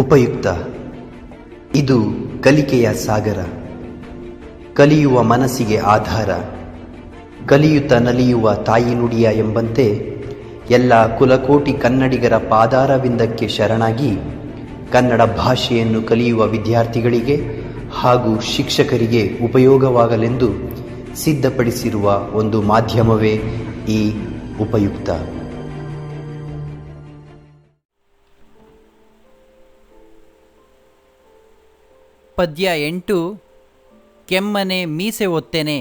ಉಪಯುಕ್ತ. ಇದು ಕಲಿಕೆಯ ಸಾಗರ, ಕಲಿಯುವ ಮನಸ್ಸಿಗೆ ಆಧಾರ, ಕಲಿಯುತ್ತ ನಲಿಯುವ ತಾಯಿ ನುಡಿಯ ಎಂಬಂತೆ ಎಲ್ಲ ಕುಲಕೋಟಿ ಕನ್ನಡಿಗರ ಪಾದಾರವಿಂದಕ್ಕೆ ಶರಣಾಗಿ ಕನ್ನಡ ಭಾಷೆಯನ್ನು ಕಲಿಯುವ ವಿದ್ಯಾರ್ಥಿಗಳಿಗೆ ಹಾಗೂ ಶಿಕ್ಷಕರಿಗೆ ಉಪಯೋಗವಾಗಲೆಂದು ಸಿದ್ಧಪಡಿಸಿರುವ ಒಂದು ಮಾಧ್ಯಮವೇ ಈ ಉಪಯುಕ್ತ. ಪದ್ಯ 8. ಕೆಮ್ಮನೆ ಮೀಸೆ ಒತ್ತೆನೆ.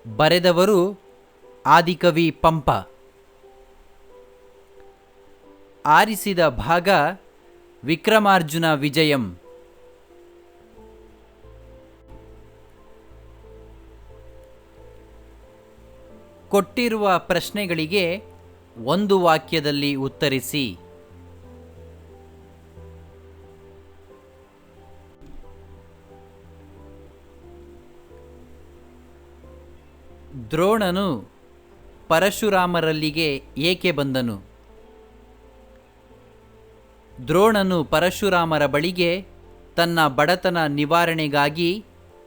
ಬರೆದವರು ಆದಿಕವಿ ಪಂಪ. ಆರಿಸಿದ ಭಾಗ ವಿಕ್ರಮಾರ್ಜುನ ವಿಜಯಂ. ಕೊಟ್ಟಿರುವ ಪ್ರಶ್ನೆಗಳಿಗೆ ಒಂದು ವಾಕ್ಯದಲ್ಲಿ ಉತ್ತರಿಸಿ. ದ್ರೋಣನು ಪರಶುರಾಮರಲ್ಲಿಗೆ ಏಕೆ ಬಂದನು? ದ್ರೋಣನು ಪರಶುರಾಮರ ಬಳಿಗೆ ತನ್ನ ಬಡತನ ನಿವಾರಣೆಗಾಗಿ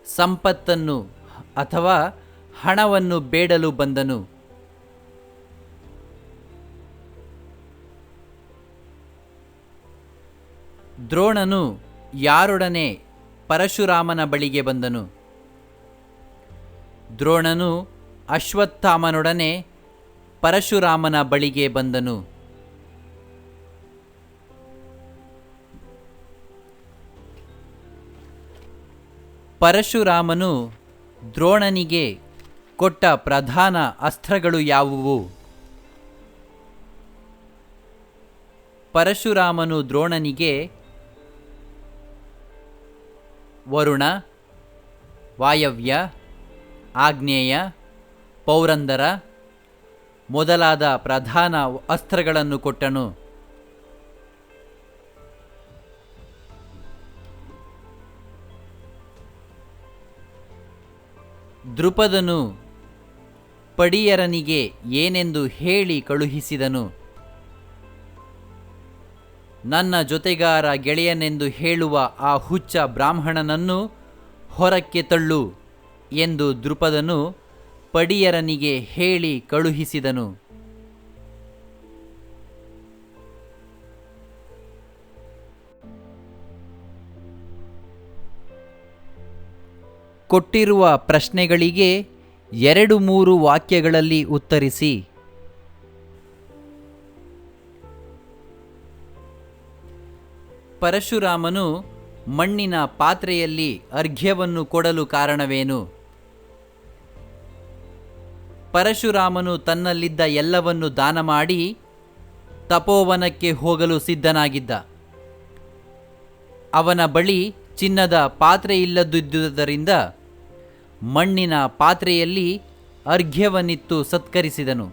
ಸಂಪತ್ತನ್ನು ಅಥವಾ ಹಣವನ್ನು ಬೇಡಲು ಬಂದನು. ದ್ರೋಣನು ಯಾರೊಡನೆ ಪರಶುರಾಮನ ಬಳಿಗೆ ಬಂದನು? ದ್ರೋಣನು ಅಶ್ವತ್ಥಾಮನೊಡನೆ ಪರಶುರಾಮನ ಬಳಿಗೆ ಬಂದನು. ಪರಶುರಾಮನು ದ್ರೋಣನಿಗೆ ಕೊಟ್ಟ ಪ್ರಧಾನ ಅಸ್ತ್ರಗಳು ಯಾವುವು? ಪರಶುರಾಮನು ದ್ರೋಣನಿಗೆ ವರುಣ, ವಾಯವ್ಯ, ಆಗ್ನೇಯ, ಪೌರಂದರ ಮೊದಲಾದ ಪ್ರಧಾನ ಅಸ್ತ್ರಗಳನ್ನು ಕೊಟ್ಟನು. ದೃಪದನು ಪಡಿಯರನಿಗೆ ಏನೆಂದು ಹೇಳಿ ಕಳುಹಿಸಿದನು? ನನ್ನ ಜೊತೆಗಾರ ಗೆಳೆಯನೆಂದು ಹೇಳುವ ಆ ಹುಚ್ಚ ಬ್ರಾಹ್ಮಣನನ್ನು ಹೊರಕ್ಕೆ ತಳ್ಳು ಎಂದು ದೃಪದನು ಪಡಿಯರನಿಗೆ ಹೇಳಿ ಕಳುಹಿಸಿದನು. ಕೊಟ್ಟಿರುವ ಪ್ರಶ್ನೆಗಳಿಗೆ 2-3 ವಾಕ್ಯಗಳಲ್ಲಿ ಉತ್ತರಿಸಿ. ಪರಶುರಾಮನು ಮಣ್ಣಿನ ಪಾತ್ರೆಯಲ್ಲಿ ಅರ್ಘ್ಯವನ್ನು ಕೊಡಲು ಕಾರಣವೇನು? ಪರಶುರಾಮನು ತನ್ನಲ್ಲಿದ್ದ ಎಲ್ಲವನ್ನು ದಾನ ಮಾಡಿ ತಪೋವನಕ್ಕೆ ಹೋಗಲು ಸಿದ್ಧನಾಗಿದ್ದ. ಅವನ ಬಳಿ ಚಿನ್ನದ ಪಾತ್ರೆ ಇಲ್ಲದಿದ್ದುದರಿಂದ ಮಣ್ಣಿನ ಪಾತ್ರೆಯಲ್ಲಿ ಅರ್ಘ್ಯವನ್ನಿತ್ತು ಸತ್ಕರಿಸಿದನು.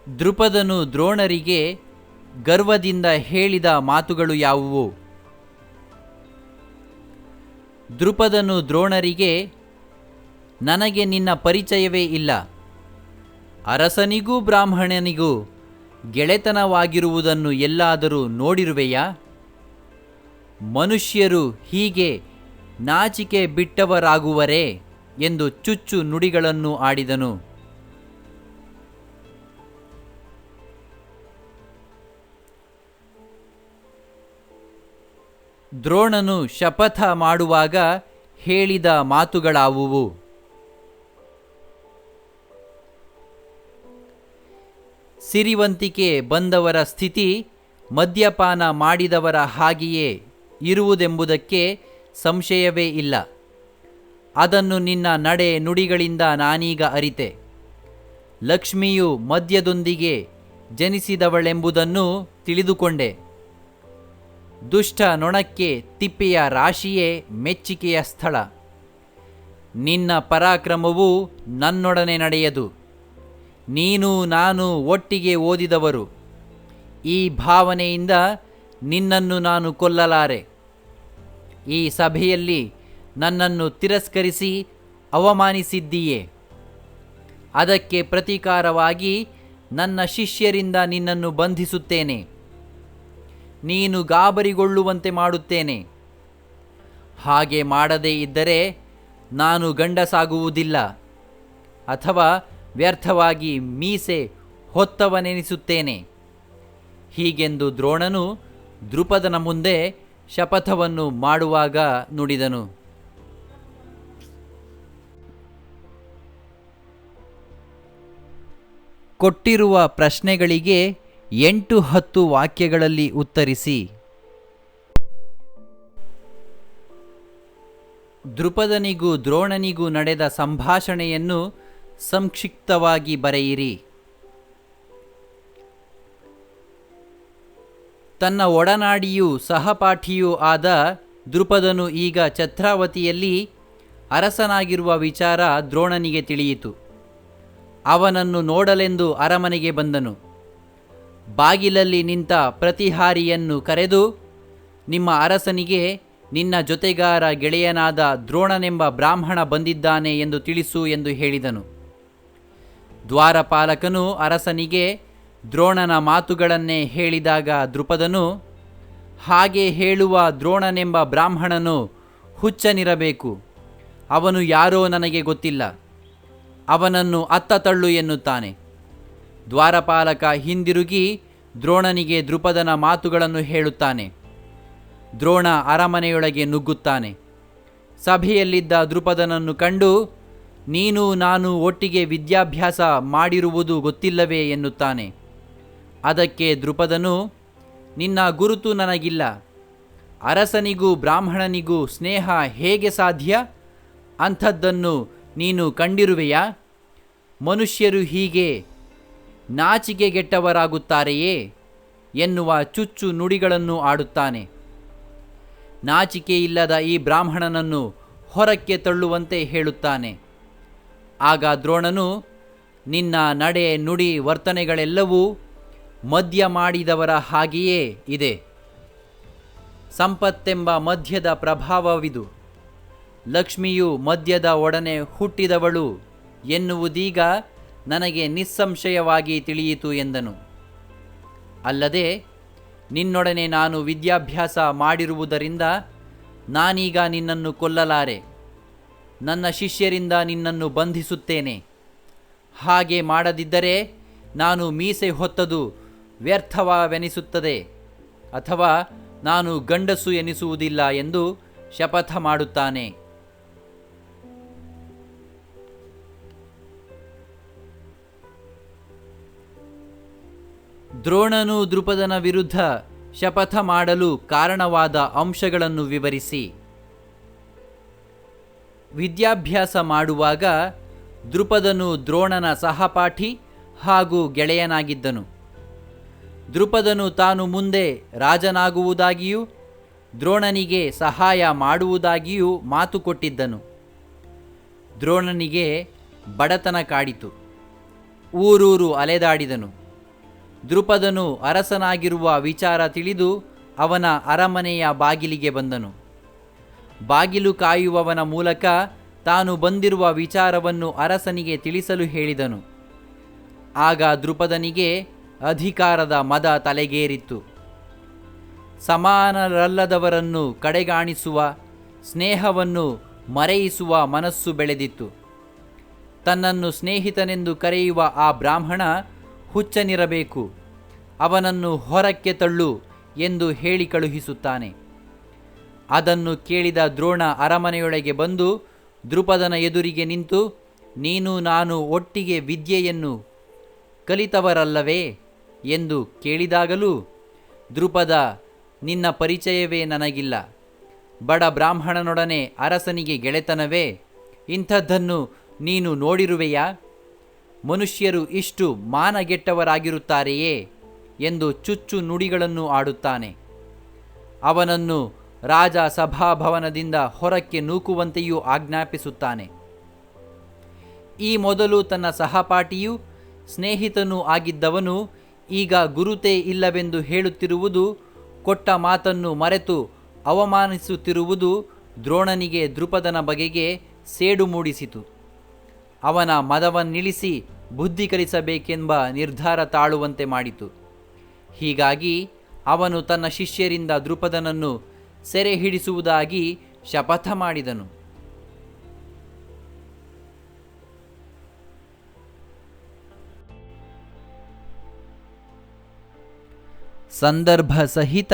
ದೃಪದನು ದ್ರೋಣರಿಗೆ ಗರ್ವದಿಂದ ಹೇಳಿದ ಮಾತುಗಳು ಯಾವುವು? ದೃಪದನು ದ್ರೋಣರಿಗೆ, ನನಗೆ ನಿನ್ನ ಪರಿಚಯವೇ ಇಲ್ಲ. ಅರಸನಿಗೂ ಬ್ರಾಹ್ಮಣನಿಗೂ ಗೆಳೆತನವಾಗಿರುವುದನ್ನು ಎಲ್ಲಾದರೂ ನೋಡಿರುವೆಯಾ? ಮನುಷ್ಯರು ಹೀಗೆ ನಾಚಿಕೆ ಬಿಟ್ಟವರಾಗುವರೇ ಎಂದು ಚುಚ್ಚು ನುಡಿಗಳನ್ನು ಆಡಿದನು. ದ್ರೋಣನು ಶಪಥ ಮಾಡುವಾಗ ಹೇಳಿದ ಮಾತುಗಳಾವುವು? ಸಿರಿವಂತಿಕೆ ಬಂದವರ ಸ್ಥಿತಿ ಮದ್ಯಪಾನ ಮಾಡಿದವರ ಹಾಗೆಯೇ ಇರುವುದೆಂಬುದಕ್ಕೆ ಸಂಶಯವೇ ಇಲ್ಲ. ಅದನ್ನು ನಿನ್ನ ನಡೆ ನುಡಿಗಳಿಂದ ನಾನೀಗ ಅರಿತೆ. ಲಕ್ಷ್ಮಿಯು ಮದ್ಯದೊಂದಿಗೆ ಜನಿಸಿದವಳೆಂಬುದನ್ನು ತಿಳಿದುಕೊಂಡೆ. ದುಷ್ಟ ನೊಣಕ್ಕೆ ತಿಪ್ಪೆಯ ರಾಶಿಯೇ ಮೆಚ್ಚಿಕೆಯ ಸ್ಥಳ. ನಿನ್ನ ಪರಾಕ್ರಮವು ನನ್ನೊಡನೆ ನಡೆಯದು. ನೀನು ನಾನು ಒಟ್ಟಿಗೆ ಓದಿದವರು. ಈ ಭಾವನೆಯಿಂದ ನಿನ್ನನ್ನು ನಾನು ಕೊಲ್ಲಲಾರೆ. ಈ ಸಭೆಯಲ್ಲಿ ನನ್ನನ್ನು ತಿರಸ್ಕರಿಸಿ ಅವಮಾನಿಸಿದ್ದೀಯೆ. ಅದಕ್ಕೆ ಪ್ರತೀಕಾರವಾಗಿ ನನ್ನ ಶಿಷ್ಯರಿಂದ ನಿನ್ನನ್ನು ಬಂಧಿಸುತ್ತೇನೆ. ನೀನು ಗಾಬರಿಗೊಳ್ಳುವಂತೆ ಮಾಡುತ್ತೇನೆ. ಹಾಗೆ ಮಾಡದೇ ಇದ್ದರೆ ನಾನು ಗಂಡಸಾಗುವುದಿಲ್ಲ, ಅಥವಾ ವ್ಯರ್ಥವಾಗಿ ಮೀಸೆ ಹೊತ್ತವನೆನಿಸುತ್ತೇನೆ. ಹೀಗೆಂದು ದ್ರೋಣನು ದ್ರುಪದನ ಮುಂದೆ ಶಪಥವನ್ನು ಮಾಡುವಾಗ ನುಡಿದನು. ಕೊಟ್ಟಿರುವ ಪ್ರಶ್ನೆಗಳಿಗೆ 8-10 ವಾಕ್ಯಗಳಲ್ಲಿ ಉತ್ತರಿಸಿ. ದ್ರುಪದನಿಗೂ ದ್ರೋಣನಿಗೂ ನಡೆದ ಸಂಭಾಷಣೆಯನ್ನು ಸಂಕ್ಷಿಪ್ತವಾಗಿ ಬರೆಯಿರಿ. ತನ್ನ ಒಡನಾಡಿಯೂ ಸಹಪಾಠಿಯೂ ಆದ ದ್ರುಪದನು ಈಗ ಛತ್ರಾವತಿಯಲ್ಲಿ ಅರಸನಾಗಿರುವ ವಿಚಾರ ದ್ರೋಣನಿಗೆ ತಿಳಿಯಿತು. ಅವನನ್ನು ನೋಡಲೆಂದು ಅರಮನೆಗೆ ಬಂದನು. ಬಾಗಿಲಲ್ಲಿ ನಿಂತ ಪ್ರತಿಹಾರಿಯನ್ನು ಕರೆದು, ನಿಮ್ಮ ಅರಸನಿಗೆ ನಿನ್ನ ಜೊತೆಗಾರ ಗೆಳೆಯನಾದ ದ್ರೋಣನೆಂಬ ಬ್ರಾಹ್ಮಣ ಬಂದಿದ್ದಾನೆ ಎಂದು ತಿಳಿಸು ಎಂದು ಹೇಳಿದನು. ದ್ವಾರಪಾಲಕನು ಅರಸನಿಗೆ ದ್ರೋಣನ ಮಾತುಗಳನ್ನೇ ಹೇಳಿದಾಗ ದ್ರುಪದನು, ಹಾಗೆ ಹೇಳುವ ದ್ರೋಣನೆಂಬ ಬ್ರಾಹ್ಮಣನು ಹುಚ್ಚನಿರಬೇಕು. ಅವನು ಯಾರೋ ನನಗೆ ಗೊತ್ತಿಲ್ಲ. ಅವನನ್ನು ಅತ್ತ ತಳ್ಳು ಎನ್ನುತ್ತಾನೆ. ದ್ವಾರಪಾಲಕ ಹಿಂದಿರುಗಿ ದ್ರೋಣನಿಗೆ ದ್ರುಪದನ ಮಾತುಗಳನ್ನು ಹೇಳುತ್ತಾನೆ. ದ್ರೋಣ ಅರಮನೆಯೊಳಗೆ ನುಗ್ಗುತ್ತಾನೆ. ಸಭೆಯಲ್ಲಿದ್ದ ದ್ರುಪದನನ್ನು ಕಂಡು, ನೀನು ನಾನು ಒಟ್ಟಿಗೆ ವಿದ್ಯಾಭ್ಯಾಸ ಮಾಡಿರುವುದು ಗೊತ್ತಿಲ್ಲವೇ ಎನ್ನುತ್ತಾನೆ. ಅದಕ್ಕೆ ದ್ರುಪದನು, ನಿನ್ನ ಗುರುತು ನನಗಿಲ್ಲ. ಅರಸನಿಗೂ ಬ್ರಾಹ್ಮಣನಿಗೂ ಸ್ನೇಹ ಹೇಗೆ ಸಾಧ್ಯ? ಅಂಥದ್ದನ್ನು ನೀನು ಕಂಡಿರುವೆಯಾ? ಮನುಷ್ಯರು ಹೀಗೆ ನಾಚಿಕೆಗೆಟ್ಟವರಾಗುತ್ತಾರೆಯೇ ಎನ್ನುವ ಚುಚ್ಚು ನುಡಿಗಳನ್ನು ಆಡುತ್ತಾನೆ. ನಾಚಿಕೆಯಿಲ್ಲದ ಈ ಬ್ರಾಹ್ಮಣನನ್ನು ಹೊರಕ್ಕೆ ತಳ್ಳುವಂತೆ ಹೇಳುತ್ತಾನೆ. ಆಗ ದ್ರೋಣನು, ನಿನ್ನ ನಡೆ ನುಡಿ ವರ್ತನೆಗಳೆಲ್ಲವೂ ಮದ್ಯ ಮಾಡಿದವರ ಹಾಗೆಯೇ ಇದೆ. ಸಂಪತ್ತೆಂಬ ಮದ್ಯದ ಪ್ರಭಾವವಿದು. ಲಕ್ಷ್ಮಿಯು ಮದ್ಯದ ಒಡನೆ ಹುಟ್ಟಿದವಳು ಎನ್ನುವುದೀಗ ನನಗೆ ನಿಸ್ಸಂಶಯವಾಗಿ ತಿಳಿಯಿತು ಎಂದನು. ಅಲ್ಲದೆ ನಿನ್ನೊಡನೆ ನಾನು ವಿದ್ಯಾಭ್ಯಾಸ ಮಾಡಿರುವುದರಿಂದ ನಾನೀಗ ನಿನ್ನನ್ನು ಕೊಲ್ಲಲಾರೆ. ನನ್ನ ಶಿಷ್ಯರಿಂದ ನಿನ್ನನ್ನು ಬಂಧಿಸುತ್ತೇನೆ. ಹಾಗೆ ಮಾಡದಿದ್ದರೆ ನಾನು ಮೀಸೆ ಹೊತ್ತದು ವ್ಯರ್ಥವೆನಿಸುತ್ತದೆ, ಅಥವಾ ನಾನು ಗಂಡಸು ಎನಿಸುವುದಿಲ್ಲ ಎಂದು ಶಪಥ ಮಾಡುತ್ತಾನೆ. ದ್ರೋಣನು ದ್ರುಪದನ ವಿರುದ್ಧ ಶಪಥ ಮಾಡಲು ಕಾರಣವಾದ ಅಂಶಗಳನ್ನು ವಿವರಿಸಿ. ವಿದ್ಯಾಭ್ಯಾಸ ಮಾಡುವಾಗ ದ್ರುಪದನು ದ್ರೋಣನ ಸಹಪಾಠಿ ಹಾಗೂ ಗೆಳೆಯನಾಗಿದ್ದನು. ದ್ರುಪದನು ತಾನು ಮುಂದೆ ರಾಜನಾಗುವುದಾಗಿಯೂ ದ್ರೋಣನಿಗೆ ಸಹಾಯ ಮಾಡುವುದಾಗಿಯೂ ಮಾತು ಕೊಟ್ಟಿದ್ದನು. ದ್ರೋಣನಿಗೆ ಬಡತನ ಕಾಡಿತು. ಊರೂರು ಅಲೆದಾಡಿದನು. ದ್ರುಪದನು ಅರಸನಾಗಿರುವ ವಿಚಾರ ತಿಳಿದು ಅವನ ಅರಮನೆಯ ಬಾಗಿಲಿಗೆ ಬಂದನು. ಬಾಗಿಲು ಕಾಯುವವನ ಮೂಲಕ ತಾನು ಬಂದಿರುವ ವಿಚಾರವನ್ನು ಅರಸನಿಗೆ ತಿಳಿಸಲು ಹೇಳಿದನು. ಆಗ ದ್ರುಪದನಿಗೆ ಅಧಿಕಾರದ ಮದ ತಲೆಗೇರಿತ್ತು. ಸಮಾನರಲ್ಲದವರನ್ನು ಕಡೆಗಾಣಿಸುವ, ಸ್ನೇಹವನ್ನು ಮರೆಯಿಸುವ ಮನಸ್ಸು ಬೆಳೆದಿತ್ತು. ತನ್ನನ್ನು ಸ್ನೇಹಿತನೆಂದು ಕರೆಯುವ ಆ ಬ್ರಾಹ್ಮಣ ಹುಚ್ಚನಿರಬೇಕು. ಅವನನ್ನು ಹೊರಕ್ಕೆ ತಳ್ಳು ಎಂದು ಹೇಳಿ ಕಳುಹಿಸುತ್ತಾನೆ. ಅದನ್ನು ಕೇಳಿದ ದ್ರೋಣ ಅರಮನೆಯೊಳಗೆ ಬಂದು ದ್ರುಪದನ ಎದುರಿಗೆ ನಿಂತು, ನೀನು ನಾನು ಒಟ್ಟಿಗೆ ವಿದ್ಯೆಯನ್ನು ಕಲಿತವರಲ್ಲವೇ ಎಂದು ಕೇಳಿದಾಗಲೂ ದ್ರುಪದ, ನಿನ್ನ ಪರಿಚಯವೇ ನನಗಿಲ್ಲ. ಬಡ ಬ್ರಾಹ್ಮಣನೊಡನೆ ಅರಸನಿಗೆ ಗೆಳೆತನವೇ? ಇಂಥದ್ದನ್ನು ನೀನು ನೋಡಿರುವೆಯಾ? ಮನುಷ್ಯರು ಇಷ್ಟು ಮಾನಗೆಟ್ಟವರಾಗಿರುತ್ತಾರೆಯೇ ಎಂದು ಚುಚ್ಚು ನುಡಿಗಳನ್ನು ಆಡುತ್ತಾನೆ. ಅವನನ್ನು ರಾಜ ಸಭಾಭವನದಿಂದ ಹೊರಕ್ಕೆ ನೂಕುವಂತೆಯೂ ಆಜ್ಞಾಪಿಸುತ್ತಾನೆ. ಈ ಮೊದಲು ತನ್ನ ಸಹಪಾಠಿಯೂ ಸ್ನೇಹಿತನೂ ಆಗಿದ್ದವನು ಈಗ ಗುರುತೇ ಇಲ್ಲವೆಂದು ಹೇಳುತ್ತಿರುವುದು, ಕೊಟ್ಟ ಮಾತನ್ನು ಮರೆತು ಅವಮಾನಿಸುತ್ತಿರುವುದು ದ್ರೋಣನಿಗೆ ದ್ರುಪದನ ಬಗೆಗೆ ಸೇಡು ಮೂಡಿಸಿತು. ಅವನ ಮದವನ್ನಿಳಿಸಿ ಬುದ್ಧಿ ಕಲಿಸಬೇಕೆಂಬ ನಿರ್ಧಾರ ತಾಳುವಂತೆ ಮಾಡಿತು. ಹೀಗಾಗಿ ಅವನು ತನ್ನ ಶಿಷ್ಯರಿಂದ ದ್ರುಪದನನ್ನು ಸೆರೆ ಹಿಡಿಸುವುದಾಗಿ ಶಪಥ ಮಾಡಿದನು. ಸಂದರ್ಭ ಸಹಿತ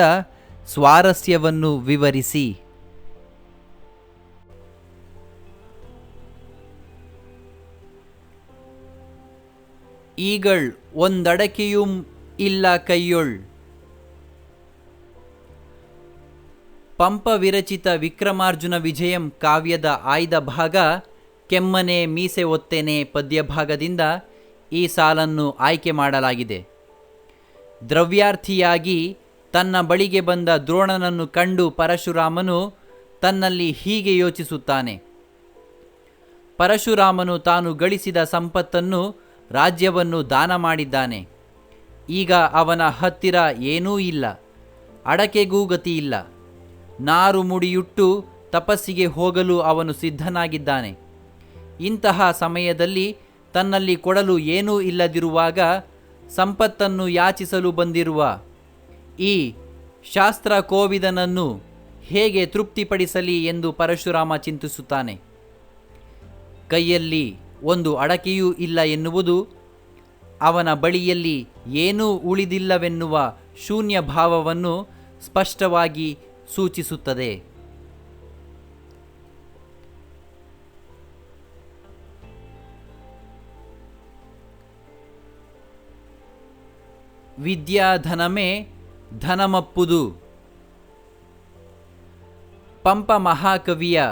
ಸ್ವಾರಸ್ಯವನ್ನು ವಿವರಿಸಿ. ಈಗಳ್ ಒಂದಡಕೆಯುಂ ಇಲ್ಲ ಕೈಯೊಳ್. ಪಂಪ ವಿರಚಿತ ವಿಕ್ರಮಾರ್ಜುನ ವಿಜಯಂ ಕಾವ್ಯದ ಆಯ್ದ ಭಾಗ ಕೆಮ್ಮನೆ ಮೀಸೆ ಒತ್ತೆನೆ ಪದ್ಯಭಾಗದಿಂದ ಈ ಸಾಲನ್ನು ಆಯ್ಕೆ ಮಾಡಲಾಗಿದೆ. ದ್ರವ್ಯಾರ್ಥಿಯಾಗಿ ತನ್ನ ಬಳಿಗೆ ಬಂದ ದ್ರೋಣನನ್ನು ಕಂಡು ಪರಶುರಾಮನು ತನ್ನಲ್ಲಿ ಹೀಗೆ ಯೋಚಿಸುತ್ತಾನೆ. ಪರಶುರಾಮನು ತಾನು ಗಳಿಸಿದ ಸಂಪತ್ತನ್ನು, ರಾಜ್ಯವನ್ನು ದಾನ ಮಾಡಿದ್ದಾನೆ. ಈಗ ಅವನ ಹತ್ತಿರ ಏನೂ ಇಲ್ಲ, ಅಡಕೆಗೂ ಗತಿಯಿಲ್ಲ. ನಾರು ಮುಡಿಯುಟ್ಟು ತಪಸ್ಸಿಗೆ ಹೋಗಲು ಅವನು ಸಿದ್ಧನಾಗಿದ್ದಾನೆ. ಇಂತಹ ಸಮಯದಲ್ಲಿ ತನ್ನಲ್ಲಿ ಕೊಡಲು ಏನೂ ಇಲ್ಲದಿರುವಾಗ ಸಂಪತ್ತನ್ನು ಯಾಚಿಸಲು ಬಂದಿರುವ ಈ ಶಾಸ್ತ್ರ ಕೋವಿದನನ್ನು ಹೇಗೆ ತೃಪ್ತಿಪಡಿಸಲಿ ಎಂದು ಪರಶುರಾಮ ಚಿಂತಿಸುತ್ತಾನೆ. ಕೈಯಲ್ಲಿ ಒಂದು ಅಡಕೆಯೂ ಇಲ್ಲ ಎನ್ನುವುದು ಅವನ ಬಳಿಯಲ್ಲಿ ಏನೂ ಉಳಿದಿಲ್ಲವೆನ್ನುವ ಶೂನ್ಯ ಭಾವವನ್ನು ಸ್ಪಷ್ಟವಾಗಿ ಸೂಚಿಸುತ್ತದೆ. ವಿದ್ಯಾಧನಮೇ ಧನಮಪ್ಪುದು. ಪಂಪ ಮಹಾಕವಿಯ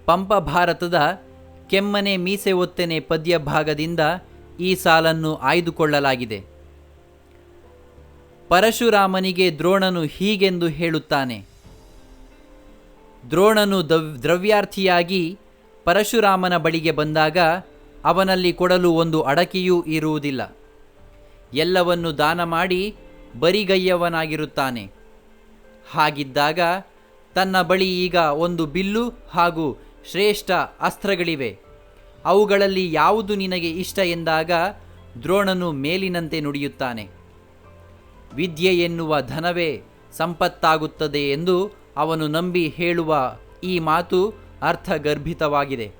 ಪಂಪ ಭಾರತದ ಕೆಮ್ಮನೆ ಮೀಸೆ ಒತ್ತೆನೆ ಪದ್ಯ ಭಾಗದಿಂದ ಈ ಸಾಲನ್ನು ಆಯ್ದುಕೊಳ್ಳಲಾಗಿದೆ. ಪರಶುರಾಮನಿಗೆ ದ್ರೋಣನು ಹೀಗೆಂದು ಹೇಳುತ್ತಾನೆ. ದ್ರೋಣನು ದ್ರವ್ಯಾರ್ಥಿಯಾಗಿ ಪರಶುರಾಮನ ಬಳಿಗೆ ಬಂದಾಗ ಅವನಲ್ಲಿ ಕೊಡಲು ಒಂದು ಅಡಕೆಯೂ ಇರುವುದಿಲ್ಲ. ಎಲ್ಲವನ್ನು ದಾನ ಮಾಡಿ ಬರಿಗೈಯವನಾಗಿರುತ್ತಾನೆ. ಹಾಗಿದ್ದಾಗ ತನ್ನ ಬಳಿ ಈಗ ಒಂದು ಬಿಲ್ಲು ಹಾಗೂ ಶ್ರೇಷ್ಠ ಅಸ್ತ್ರಗಳಿವೆ. ಅವುಗಳಲ್ಲಿ ಯಾವುದು ನಿನಗೆ ಇಷ್ಟ ಎಂದಾಗ ದ್ರೋಣನು ಮೇಲಿನಂತೆ ನುಡಿಯುತ್ತಾನೆ. ವಿದ್ಯೆ ಎನ್ನುವ ಧನವೇ ಸಂಪತ್ತಾಗುತ್ತದೆ ಎಂದು ಅವನು ನಂಬಿ ಹೇಳುವ ಈ ಮಾತು ಅರ್ಥಗರ್ಭಿತವಾಗಿದೆ.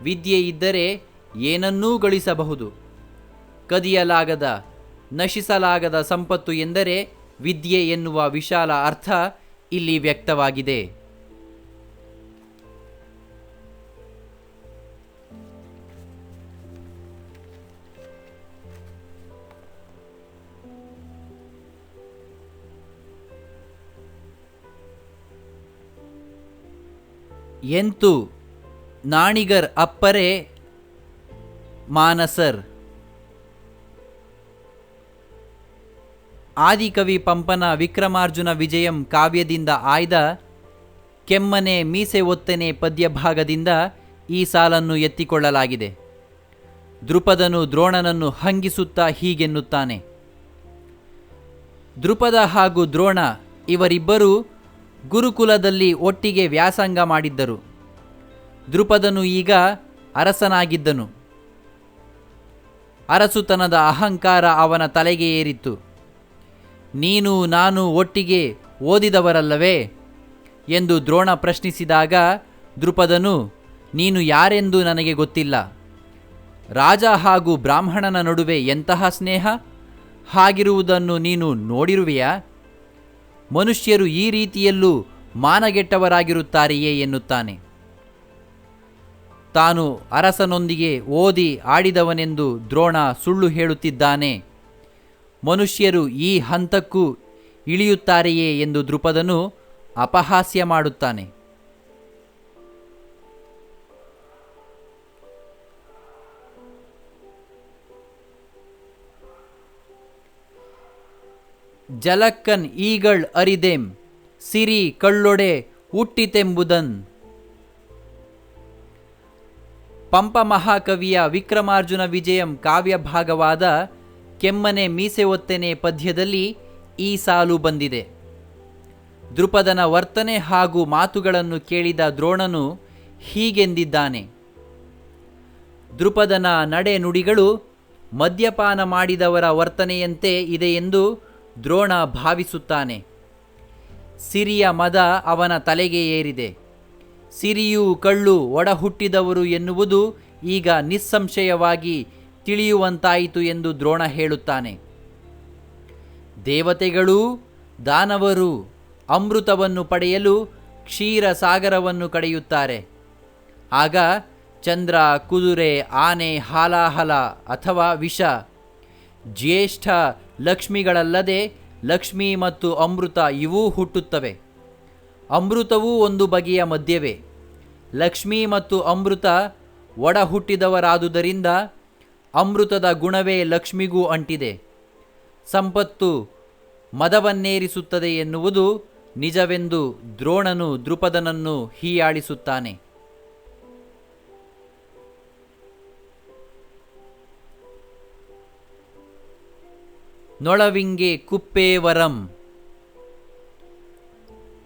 ವಿದ್ಯೆ ಇದ್ದರೆ ಏನನ್ನೂ ಗಳಿಸಬಹುದು. ಕದಿಯಲಾಗದ, ನಶಿಸಲಾಗದ ಸಂಪತ್ತು ಎಂದರೆ ವಿದ್ಯೆ ಎನ್ನುವ ವಿಶಾಲ ಅರ್ಥ ಇಲ್ಲಿ ವ್ಯಕ್ತವಾಗಿದೆ. ಎಂತು ನಾಣಿಗರ್ ಅಪ್ಪರೆ ಮಾನಸರ್. ಆದಿಕವಿ ಪಂಪನ ವಿಕ್ರಮಾರ್ಜುನ ವಿಜಯಂ ಕಾವ್ಯದಿಂದ ಆಯ್ದ ಕೆಮ್ಮನೆ ಮೀಸೆ ಒತ್ತೆನೆ ಪದ್ಯಭಾಗದಿಂದ ಈ ಸಾಲನ್ನು ಎತ್ತಿಕೊಳ್ಳಲಾಗಿದೆ. ದ್ರುಪದನು ದ್ರೋಣನನ್ನು ಹಂಗಿಸುತ್ತಾ ಹೀಗೆನ್ನುತ್ತಾನೆ. ದ್ರುಪದ ಹಾಗೂ ದ್ರೋಣ ಇವರಿಬ್ಬರೂ ಗುರುಕುಲದಲ್ಲಿ ಒಟ್ಟಿಗೆ ವ್ಯಾಸಂಗ ಮಾಡಿದ್ದರು. ದ್ರುಪದನು ಈಗ ಅರಸನಾಗಿದ್ದನು. ಅರಸುತನದ ಅಹಂಕಾರ ಅವನ ತಲೆಗೆ ಏರಿತ್ತು. ನೀನು ನಾನು ಒಟ್ಟಿಗೆ ಓದಿದವರಲ್ಲವೇ ಎಂದು ದ್ರೋಣ ಪ್ರಶ್ನಿಸಿದಾಗ ದ್ರುಪದನು, ನೀನು ಯಾರೆಂದು ನನಗೆ ಗೊತ್ತಿಲ್ಲ. ರಾಜ ಹಾಗೂ ಬ್ರಾಹ್ಮಣನ ನಡುವೆ ಎಂತಹ ಸ್ನೇಹ? ಹಾಗಿರುವುದನ್ನು ನೀನು ನೋಡಿರುವೆಯಾ? ಮನುಷ್ಯರು ಈ ರೀತಿಯಲ್ಲೂ ಮಾನಗೆಟ್ಟವರಾಗಿರುತ್ತಾರೆಯೇ ಎನ್ನುತ್ತಾನೆ. ತಾನು ಅರಸನೊಂದಿಗೆ ಓದಿ ಆಡಿದವನೆಂದು ದ್ರೋಣ ಸುಳ್ಳು ಹೇಳುತ್ತಿದ್ದಾನೆ. ಮನುಷ್ಯರು ಈ ಹಂತಕ್ಕೂ ಇಳಿಯುತ್ತಾರೆಯೇ ಎಂದು ದ್ರುಪದನು ಅಪಹಾಸ್ಯ ಮಾಡುತ್ತಾನೆ. ಜಲಕ್ಕನ್ ಈಗಳ್ ಅರಿದೆಂ ಸಿರಿ ಕಳ್ಳೊಡೆ ಹುಟ್ಟಿತೆಂಬುದನ್. ಪಂಪ ಮಹಾಕವಿಯ ವಿಕ್ರಮಾರ್ಜುನ ವಿಜಯಂ ಕಾವ್ಯ ಭಾಗವಾದ ಕೆಮ್ಮನೆ ಮೀಸೆ ಒತ್ತೆನೆ ಪದ್ಯದಲ್ಲಿ ಈ ಸಾಲು ಬಂದಿದೆ. ದ್ರುಪದನ ವರ್ತನೆ ಹಾಗೂ ಮಾತುಗಳನ್ನು ಕೇಳಿದ ದ್ರೋಣನು ಹೀಗೆಂದಿದ್ದಾನೆ. ದೃಪದನ ನಡೆ ನುಡಿಗಳು ಮದ್ಯಪಾನ ಮಾಡಿದವರ ವರ್ತನೆಯಂತೆ ಇದೆಯೆಂದು ದ್ರೋಣ ಭಾವಿಸುತ್ತಾನೆ. ಸಿರಿಯ ಮದ ಅವನ ತಲೆಗೆ ಏರಿದೆ. ಸಿರಿಯೂ ಕಳ್ಳು ಒಡಹುಟ್ಟಿದವರು ಎನ್ನುವುದು ಈಗ ನಿಸ್ಸಂಶಯವಾಗಿ ತಿಳಿಯುವಂತಾಯಿತು ಎಂದು ದ್ರೋಣ ಹೇಳುತ್ತಾನೆ. ದೇವತೆಗಳೂ ದಾನವರೂ ಅಮೃತವನ್ನು ಪಡೆಯಲು ಕ್ಷೀರಸಾಗರವನ್ನು ಕಡೆಯುತ್ತಾರೆ. ಆಗ ಚಂದ್ರ, ಕುದುರೆ, ಆನೆ, ಹಾಲಾಹಲ ಅಥವಾ ವಿಷ, ಜ್ಯೇಷ್ಠ ಲಕ್ಷ್ಮಿಗಳಲ್ಲದೆ ಲಕ್ಷ್ಮಿ ಮತ್ತು ಅಮೃತ ಇವೂ ಹುಟ್ಟುತ್ತವೆ. ಅಮೃತವೂ ಒಂದು ಬಗೆಯ ಮದ್ಯವೇ. ಲಕ್ಷ್ಮಿ ಮತ್ತು ಅಮೃತ ಒಡ ಹುಟ್ಟಿದವರಾದುದರಿಂದ ಅಮೃತದ ಗುಣವೇ ಲಕ್ಷ್ಮಿಗೂ ಅಂಟಿದೆ. ಸಂಪತ್ತು ಮದವನ್ನೇರಿಸುತ್ತದೆ ಎನ್ನುವುದು ನಿಜವೆಂದು ದ್ರೋಣನು ದೃಪದನನ್ನು ಹೀಯಾಳಿಸುತ್ತಾನೆ. ನೊಳವಿಂಗೆ ಕುಪ್ಪೇವರಂ.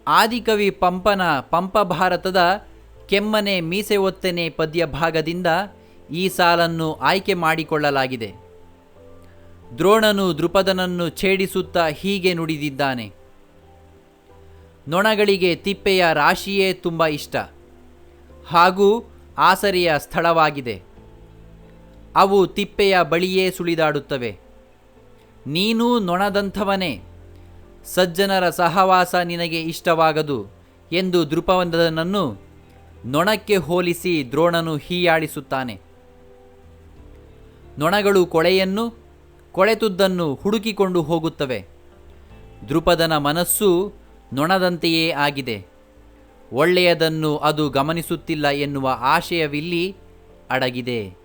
ಆದಿಕವಿ ಪಂಪನ ಪಂಪಭಾರತದ ಕೆಮ್ಮನೆ ಮೀಸೆ ಒತ್ತೆನೆ ಪದ್ಯ ಭಾಗದಿಂದ ಈ ಸಾಲನ್ನು ಆಯ್ಕೆ ಮಾಡಿಕೊಳ್ಳಲಾಗಿದೆ. ದ್ರೋಣನು ದೃಪದನನ್ನು ಛೇಡಿಸುತ್ತಾ ಹೀಗೆ ನುಡಿದಿದ್ದಾನೆ. ನೊಣಗಳಿಗೆ ತಿಪ್ಪೆಯ ರಾಶಿಯೇ ತುಂಬ ಇಷ್ಟ, ಹಾಗೂ ಆಸರೆಯ ಸ್ಥಳವಾಗಿದೆ. ಅವು ತಿಪ್ಪೆಯ ಬಳಿಯೇ ಸುಳಿದಾಡುತ್ತವೆ. ನೀನೂ ನೊಣದಂಥವನೇ, ಸಜ್ಜನರ ಸಹವಾಸ ನಿನಗೆ ಇಷ್ಟವಾಗದು ಎಂದು ದೃಪದನನ್ನು ನೊಣಕ್ಕೆ ಹೋಲಿಸಿ ದ್ರೋಣನು ಹೀಯಾಳಿಸುತ್ತಾನೆ. ನೊಣಗಳು ಕೊಳೆಯನ್ನು, ಕೊಳೆತುದನ್ನು ಹುಡುಕಿಕೊಂಡು ಹೋಗುತ್ತವೆ. ದೃಪದನ ಮನಸ್ಸು ನೊಣದಂತೆಯೇ ಆಗಿದೆ. ಒಳ್ಳೆಯದನ್ನು ಅದು ಗಮನಿಸುತ್ತಿಲ್ಲ ಎನ್ನುವ ಆಶಯವಿಲ್ಲಿ ಅಡಗಿದೆ.